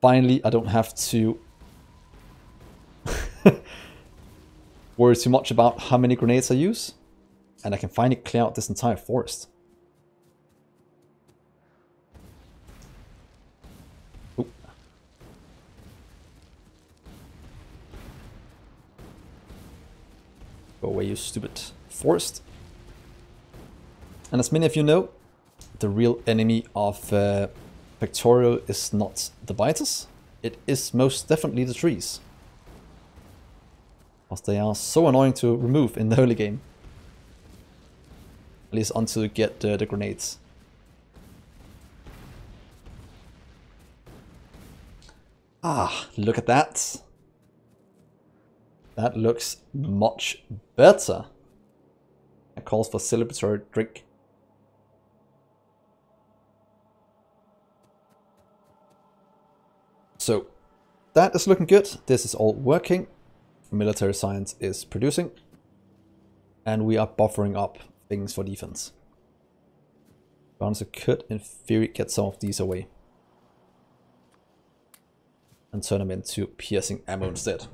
finally I don't have to worry too much about how many grenades I use. And I can finally clear out this entire forest. Ooh. Go away, you stupid forest. And as many of you know, the real enemy of Factorio is not the biters. It is most definitely the trees. Because they are so annoying to remove in the early game. At least until you get the grenades. Ah, look at that. That looks much better. It calls for celebratory drink. So, that is looking good. This is all working. Military science is producing. And we are buffering up things for defense. Bouncer could, in theory, get some of these away. And turn them into piercing ammo instead.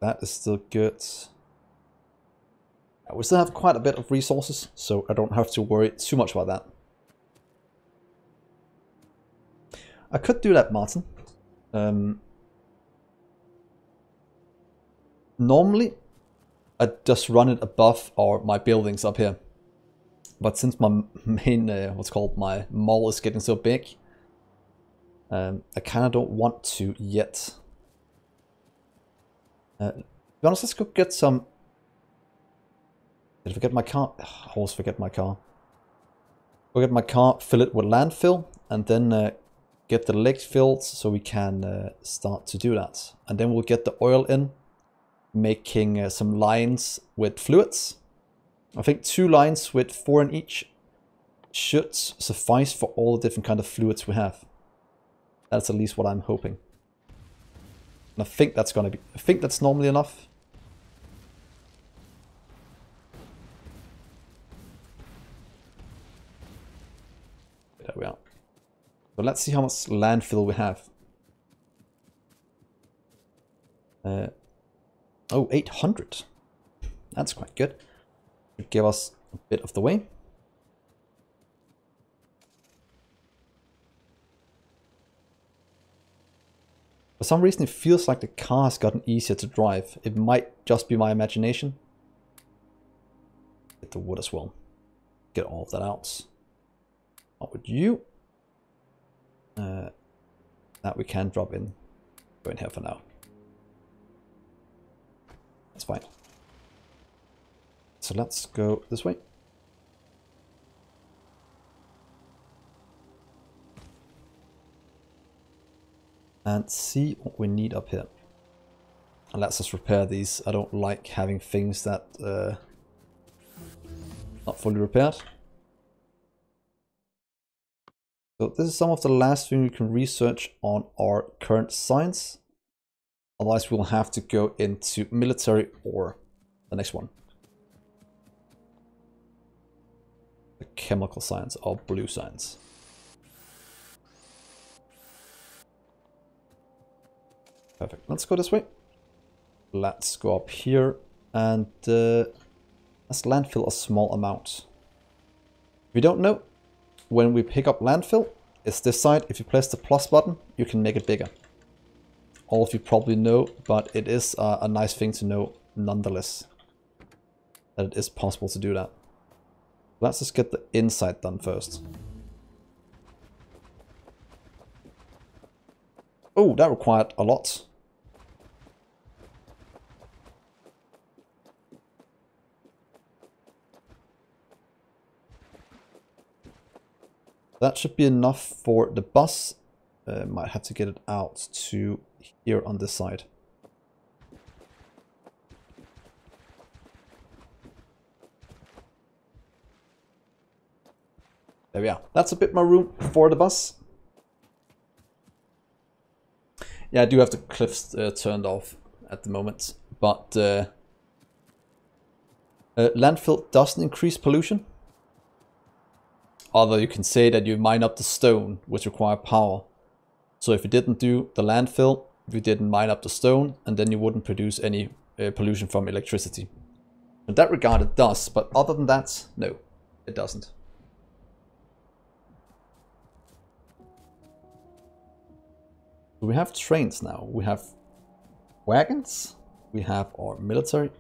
That is still good. We still have quite a bit of resources, so I don't have to worry too much about that. I could do that, Martin. Normally, I just run it above my buildings up here. But since my main, my mall is getting so big, I kind of don't want to yet. To be honest, let's go get some... Did I forget my car? I always forget my car. Go get my car, fill it with landfill, and then get the legs filled so we can start to do that. And then we'll get the oil in, making some lines with fluids. I think 2 lines with 4 in each should suffice for all the different kind of fluids we have. That's at least what I'm hoping. And I think that's gonna be... I think that's normally enough. There we are. So let's see how much landfill we have. Oh, 800. That's quite good. Should give us a bit of the way. For some reason it feels like the car has gotten easier to drive. It might just be my imagination. Get the wood as well. Get all of that out. What would you? That we can drop in. Go in here for now. That's fine. So let's go this way. And see what we need up here. And let's just repair these. I don't like having things that not fully repaired. So this is some of the last thing we can research on our current science. Otherwise we'll have to go into military or the next one. The chemical science or blue science. Perfect. Let's go this way. Let's go up here and let's landfill a small amount. If you don't know, when we pick up landfill, it's this side. If you press the plus button, you can make it bigger. All of you probably know, but it is a nice thing to know nonetheless. That it is possible to do that. Let's just get the inside done first. Oh, that required a lot. That should be enough for the bus. Might have to get it out to here on this side. There we are. That's a bit more room for the bus. Yeah, I do have the cliffs turned off at the moment, but landfill doesn't increase pollution. Although you can say that you mine up the stone, which require power. So if you didn't do the landfill, you didn't mine up the stone, and then you wouldn't produce any pollution from electricity. In that regard it does, but other than that, no, it doesn't. We have trains now, we have wagons, we have our military.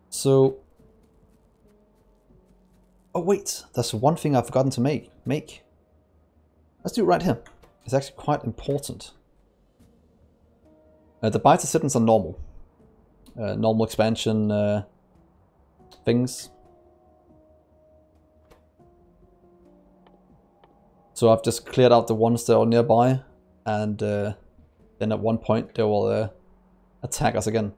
So, oh wait, there's one thing I've forgotten to make. Let's do it right here. It's actually quite important. The biter citizens are normal. Normal expansion things. So I've just cleared out the ones that are nearby, and then at one point they will attack us again.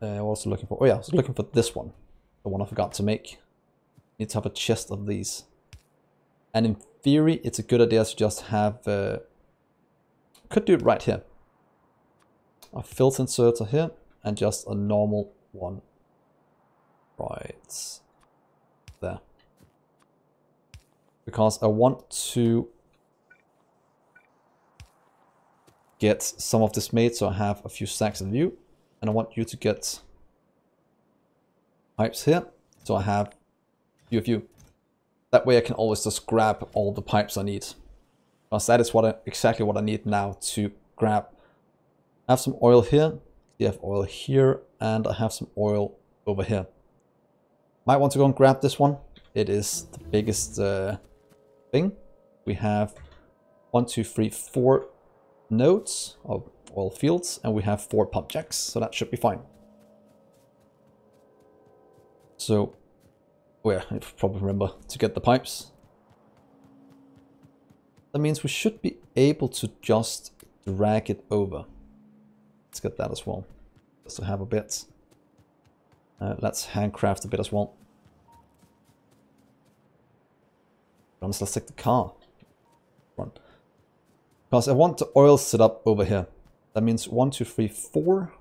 I'm also looking for, oh yeah, I was looking for this one. The one I forgot to make. Need to have a chest of these. And in theory, it's a good idea to just have, could do it right here. A filter inserter here, and just a normal one right there. Because I want to get some of this made, so I have a few stacks of you. And I want you to get pipes here, so I have a few of you. That way I can always just grab all the pipes I need. Because that is exactly what I need now to grab. I have some oil here, you have oil here, and I have some oil over here. Might want to go and grab this one. It is the biggest thing. We have 1, 2, 3, 4 nodes of oil fields, and we have 4 pump jacks, so that should be fine. So, oh yeah, I probably remember to get the pipes. That means we should be able to just drag it over. Let's get that as well, just to have a bit. Let's handcraft a bit as well. Let's take the car. Run. Because I want the oil set up over here. That means 1, 2, 3, 4,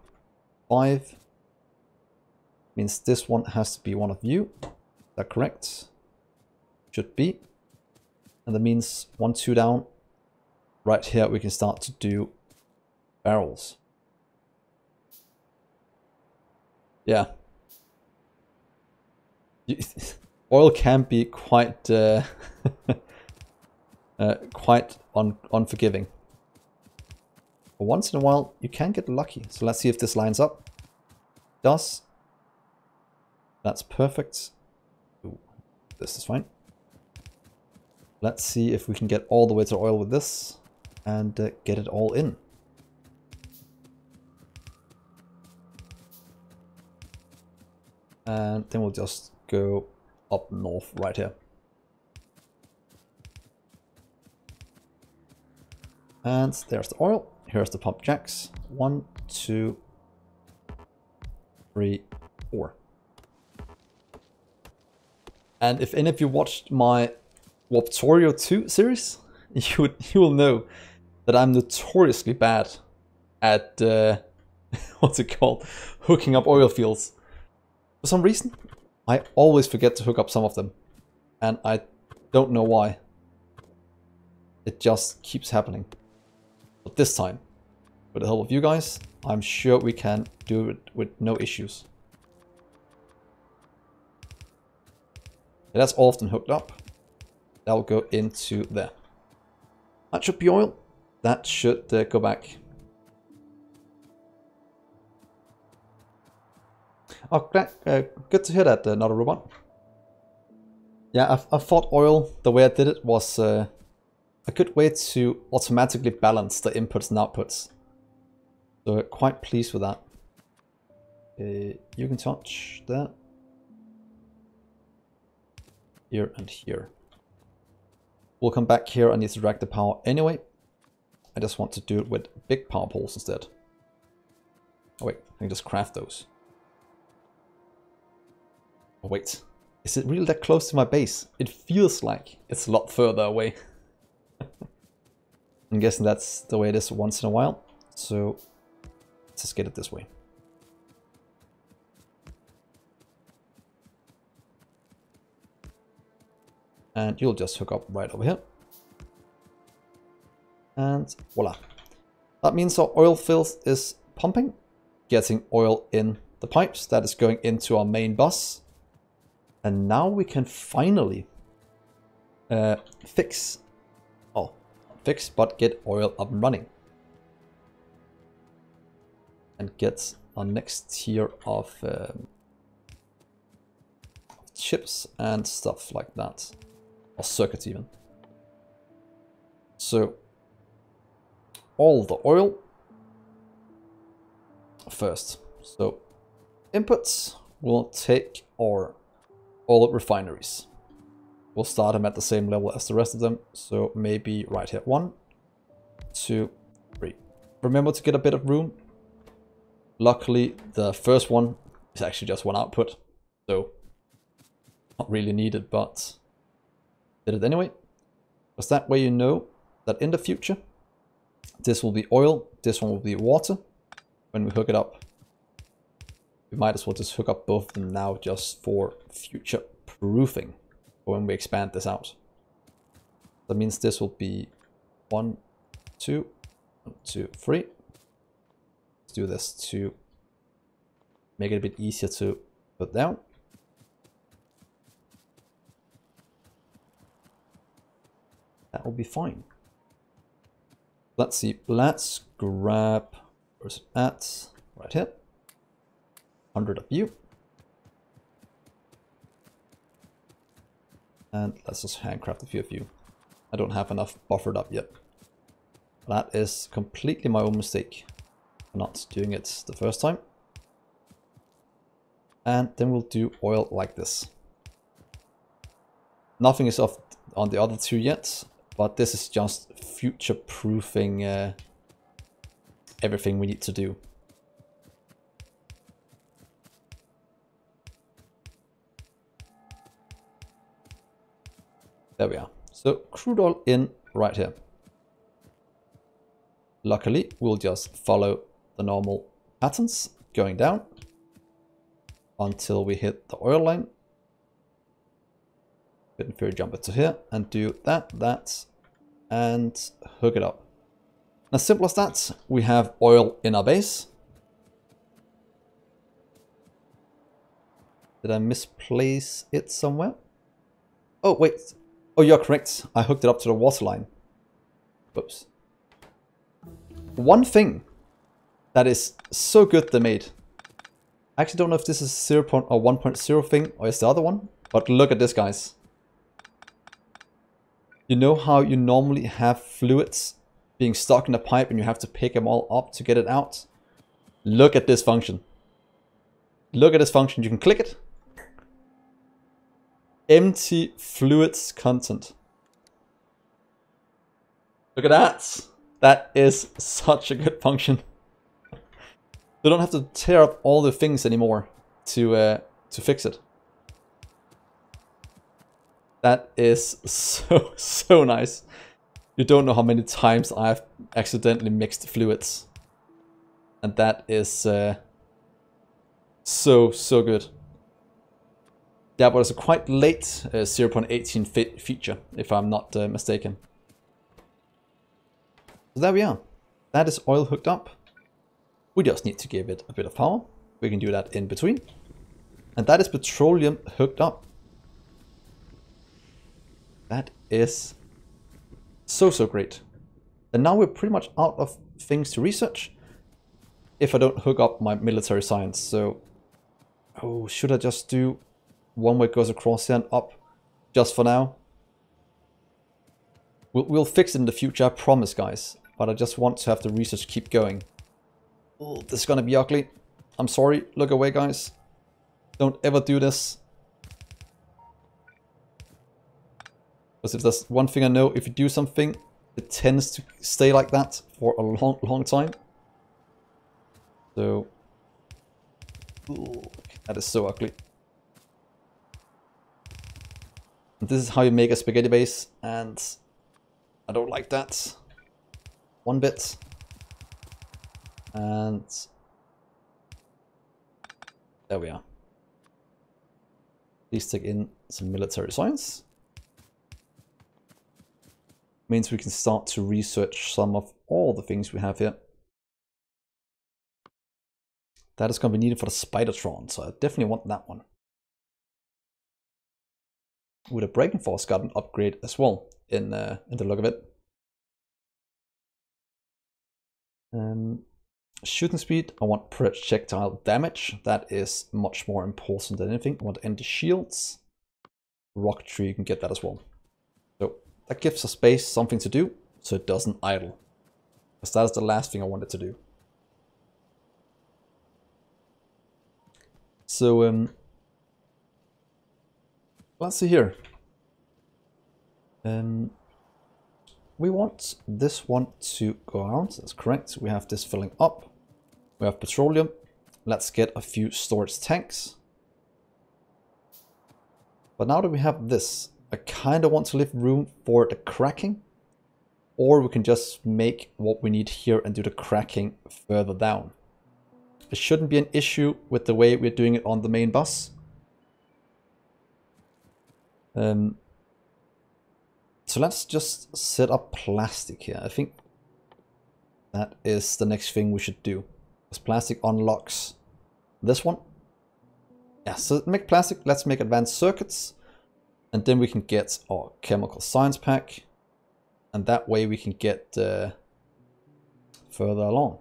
5. Means this one has to be one of you. Is that correct? Should be. And that means 1, 2 down. Right here we can start to do barrels. Yeah. Oil can be quite quite unforgiving. But once in a while you can get lucky. So let's see if this lines up. It does. That's perfect. Ooh, this is fine. Let's see if we can get all the way to oil with this and get it all in. And then we'll just go up north right here. And there's the oil. Here's the pump jacks. 1, 2, 3, 4. And if any of you watched my Factorio 2 series, you will know that I'm notoriously bad at what's it called? Hooking up oil fields. For some reason, I always forget to hook up some of them. And I don't know why. It just keeps happening. But this time, with the help of you guys, I'm sure we can do it with no issues. That's often hooked up. That'll go into there. That should be oil. That should go back. Oh, good to hear that, not a robot. Yeah, I thought oil, the way I did it, was a good way to automatically balance the inputs and outputs. So quite pleased with that. You can touch that. Here and here. We'll come back here. I need to drag the power anyway. I just want to do it with big power poles instead. Oh wait, I can just craft those. Oh wait, is it really that close to my base? It feels like it's a lot further away. I'm guessing that's the way it is once in a while. So let's just get it this way. Let's And you'll just hook up right over here. And voila. That means our oil field is pumping, getting oil in the pipes. That is going into our main bus. And now we can finally fix, but get oil up and running. And get our next tier of chips and stuff like that. Or circuits even. So all the oil first. So inputs will take our oil refineries. We'll start them at the same level as the rest of them. So maybe right here. 1, 2, 3. Remember to get a bit of room. Luckily, the first one is actually just one output. So not really needed, but did it anyway. Because that way you know that in the future, this will be oil, this one will be water. When we hook it up, we might as well just hook up both of them now just for future proofing when we expand this out. That means this will be 1, 2, 1, 2, 3. Let's do this to make it a bit easier to put down. That will be fine. Let's see, let's grab, where's it at? Right here. 100 of you. And let's just handcraft a few of you. I don't have enough buffered up yet. That is completely my own mistake for not doing it the first time. And then we'll do oil like this. Nothing is off on the other two yet, but this is just future-proofing everything we need to do. There we are. So crude oil in right here. Luckily, we'll just follow the normal patterns going down until we hit the oil line. Hidden Fury jump it to here and do that, and hook it up. As simple as that, we have oil in our base. Did I misplace it somewhere? Oh, wait. Oh, you're correct. I hooked it up to the water line. Whoops. One thing that is so good they made. I actually don't know if this is 0. or 1.0 thing or is the other one, but look at this, guys. You know how you normally have fluids being stuck in a pipe and you have to pick them all up to get it out? Look at this function. Look at this function. You can click it. Empty fluids content. Look at that. That is such a good function. You don't have to tear up all the things anymore to fix it. That is so nice. You don't know how many times I've accidentally mixed fluids. And that is so good. That was a quite late 0.18 feature, if I'm not mistaken. So there we are. That is oil hooked up. We just need to give it a bit of power. We can do that in between. And that is petroleum hooked up. That is so great. And now we're pretty much out of things to research if I don't hook up my military science. So, oh, should I just do one way goes across here and up just for now? We'll fix it in the future, I promise, guys. But I just want to have the research keep going. Oh, this is gonna be ugly. I'm sorry. Look away, guys. Don't ever do this. Because if there's one thing I know, if you do something, it tends to stay like that for a long time. So, ooh, that is so ugly. And this is how you make a spaghetti base, and I don't like that one bit. And there we are. Please take in some military science. Means we can start to research some of all the things we have here. That is going to be needed for the Spidertron, so I definitely want that one. Would a Breaking Force got an upgrade as well in the look of it. Shooting speed, I want projectile damage. That is much more important than anything. I want anti-shields. Rocketry, you can get that as well. So that gives us space, something to do, so it doesn't idle. Because that is the last thing I wanted to do. So let's see here. We want this one to go out, that's correct. We have this filling up. We have petroleum. Let's get a few storage tanks. But now that we have this, I kind of want to leave room for the cracking. Or we can just make what we need here and do the cracking further down. It shouldn't be an issue with the way we're doing it on the main bus. So let's just set up plastic here. I think that is the next thing we should do. Because plastic unlocks this one. Yeah, so make plastic, let's make advanced circuits. And then we can get our chemical science pack. And that way we can get further along.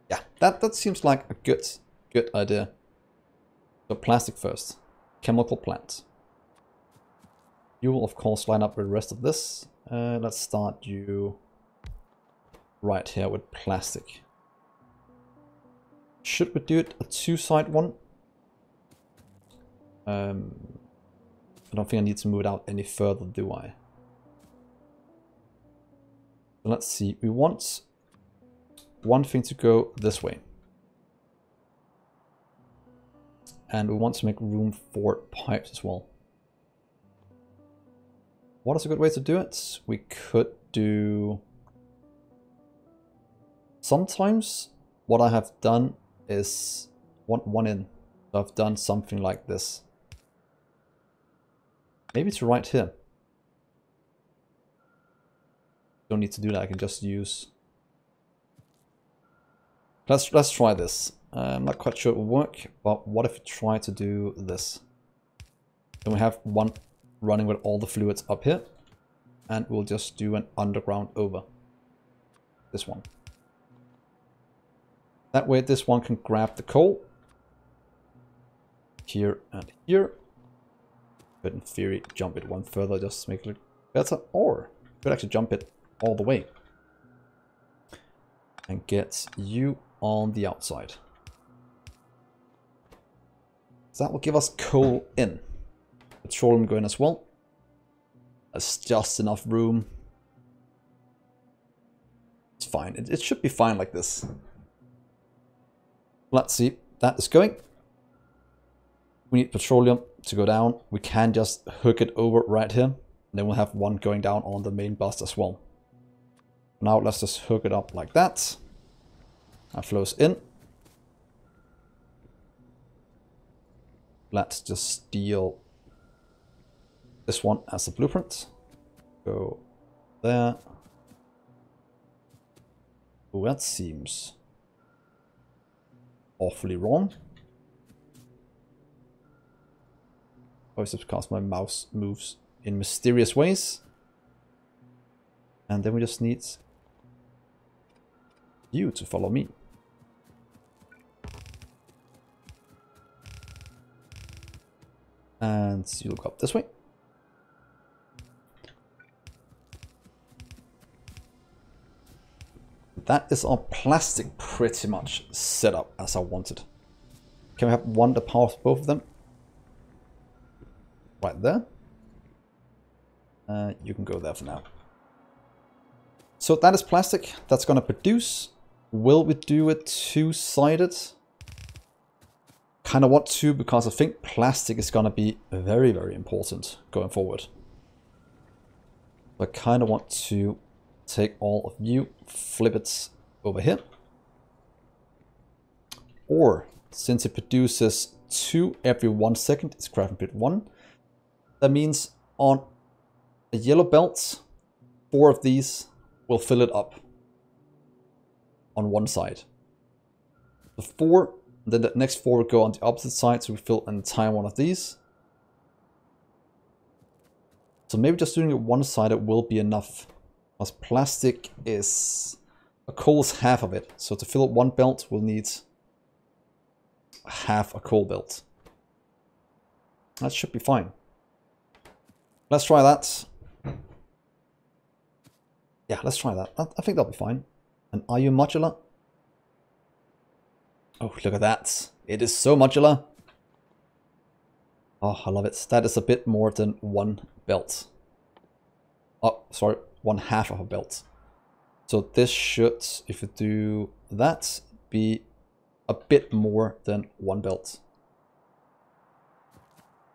Yeah, that seems like a good idea. So plastic first. Chemical plant. You will of course line up with the rest of this. Let's start you right here with plastic. Should we do it a two-side one? I don't think I need to move it out any further, do I? Let's see, we want one thing to go this way. And we want to make room for pipes as well. What is a good way to do it? We could do... Sometimes what I have done is one in. So I've done something like this. Maybe to right here. Don't need to do that, I can just use... Let's try this. I'm not quite sure it will work, but what if we try to do this? Then we have one running with all the fluids up here, and we'll just do an underground over this one. That way this one can grab the coal here and here. But in theory jump it one further just to make it look better, or could actually jump it all the way and get you on the outside. So that will give us coal in. Petroleum going as well. That's just enough room. It's fine. It should be fine like this. Let's see. That is going. We need petroleum to go down. We can just hook it over right here. And then we'll have one going down on the main bus as well. Now let's just hook it up like that. That flows in. Let's just steal this one as a blueprint. Go there. Oh, that seems awfully wrong. Oh, it's because my mouse moves in mysterious ways. And then we just need you to follow me. And you'll go up this way. That is our plastic pretty much set up as I wanted. Can we have one that powers both of them? Right there. You can go there for now. So that is plastic. That's going to produce. Will we do it two-sided? Kind of want to, because I think plastic is going to be very, very important going forward. I kind of want to take all of you, flip it over here. Or, since it produces 2 every 1 second, it's crafting bit 1. That means on a yellow belt, 4 of these will fill it up on one side. The 4, then the next 4 will go on the opposite side, so we fill an entire one of these. So maybe just doing it one-sided will be enough, because plastic is, a coal is half of it. So to fill up one belt, we'll need half a coal belt. That should be fine. Let's try that. Yeah, let's try that. I think that'll be fine. And are you modular? Oh, look at that. It is so modular. Oh, I love it. That is a bit more than one belt. Oh, sorry, one half of a belt. So this should, if you do that, be a bit more than one belt.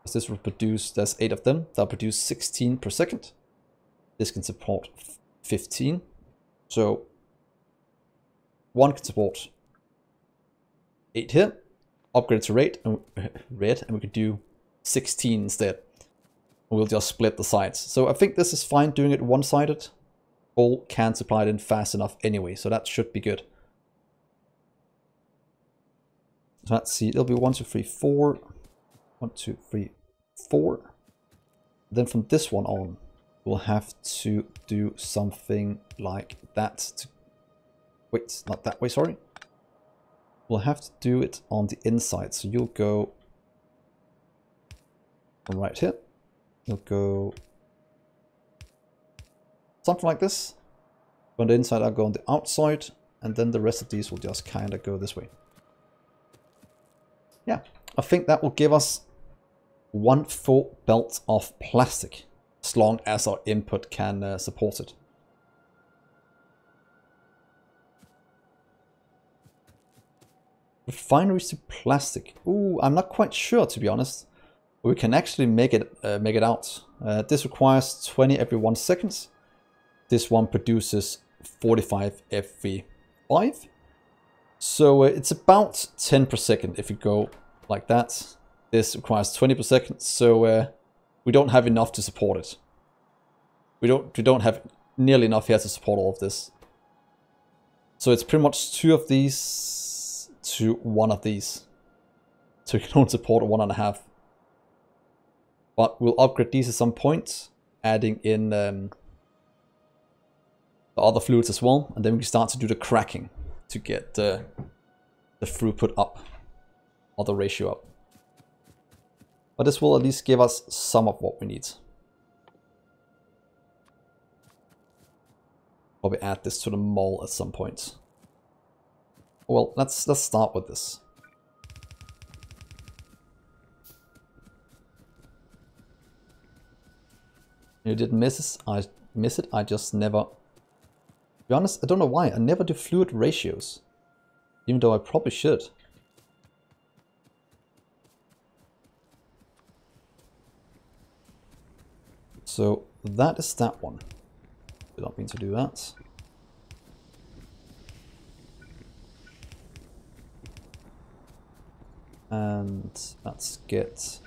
As this will produce, there's 8 of them, that'll produce 16 per second. This can support 15. So one can support 8 here, upgrade to red, and we could do 16 instead. We'll just split the sides. So I think this is fine doing it one-sided. Coal can supply it in fast enough anyway, so that should be good. So let's see, it'll be 1, 2, 3, 4. 1, 2, 3, 4. Then from this one on, we'll have to do something like that. Wait, not that way, sorry. We'll have to do it on the inside. So you'll go from right here. You'll go something like this. On the inside, I'll go on the outside. And then the rest of these will just kind of go this way. Yeah, I think that will give us 1 full belt of plastic, as long as our input can support it. Refineries to plastic. Ooh, I'm not quite sure, to be honest. We can actually make it out. This requires 20 every 1 second. This one produces 45 every 5. So it's about 10 per second if you go like that. This requires 20 per second, so we don't have enough to support it. We don't have nearly enough here to support all of this. So it's pretty much 2 of these to 1 of these. So we can only support 1.5. But we'll upgrade these at some point, adding in the other fluids as well, and then we can start to do the cracking to get the throughput up, or the ratio up. But this will at least give us some of what we need. Probably add this to the mole at some point. Well, let's start with this. You didn't miss it. I just never. To be honest, I don't know why. I never do fluid ratios, even though I probably should. So that is that one. Did not mean to do that. And let's get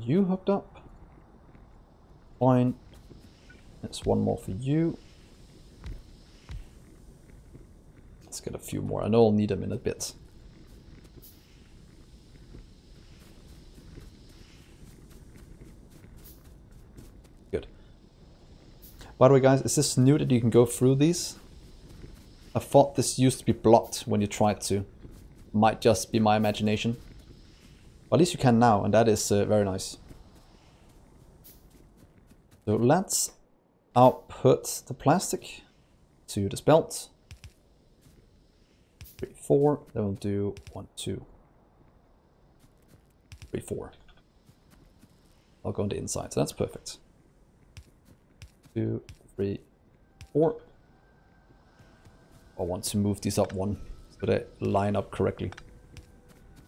you hooked up. Fine. There's one more for you. Let's get a few more. I know I'll need them in a bit. Good. By the way, guys, is this new that you can go through these? I thought this used to be blocked when you tried to. Might just be my imagination. But at least you can now, and that is very nice. So let's output the plastic to this belt. 3, 4. Then we'll do 1, 2, 3, 4. I'll go on the inside, so that's perfect. 2, 3, 4. I want to move these up 1 so they line up correctly.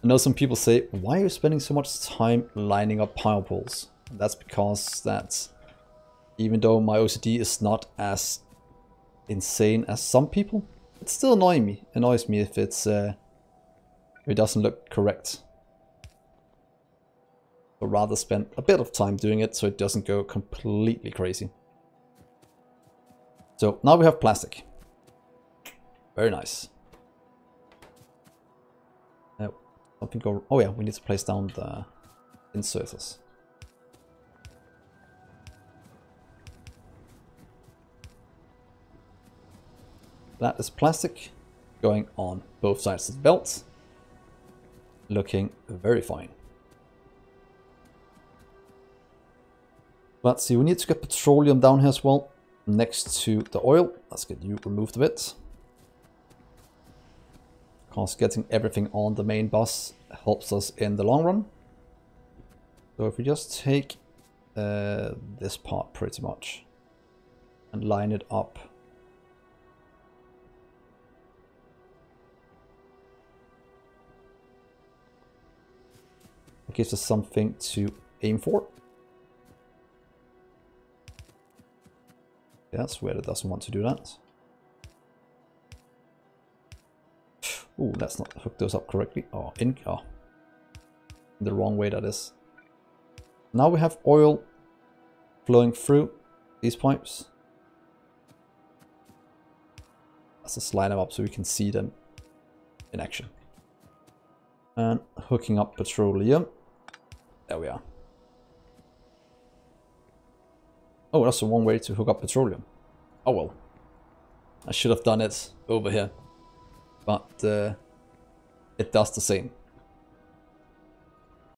I know some people say, why are you spending so much time lining up power poles? And that's because that, even though my OCD is not as insane as some people, it still annoys me if it's if it doesn't look correct. So rather spend a bit of time doing it so it doesn't go completely crazy. So now we have plastic. Very nice. Something go. Oh yeah, we need to place down the inserters. That is plastic going on both sides of the belt. Looking very fine. Let's see, we need to get petroleum down here as well, next to the oil. Let's get you removed a bit. Because getting everything on the main bus helps us in the long run. So if we just take this part pretty much and line it up. It gives us something to aim for. That's where it doesn't want to do that. Ooh, let's not hook those up correctly. Oh, the wrong way that is. Now we have oil flowing through these pipes. Let's just line them up so we can see them in action. And hooking up petroleum. There we are. Oh, that's the one way to hook up petroleum. Oh well. I should have done it over here. But it does the same.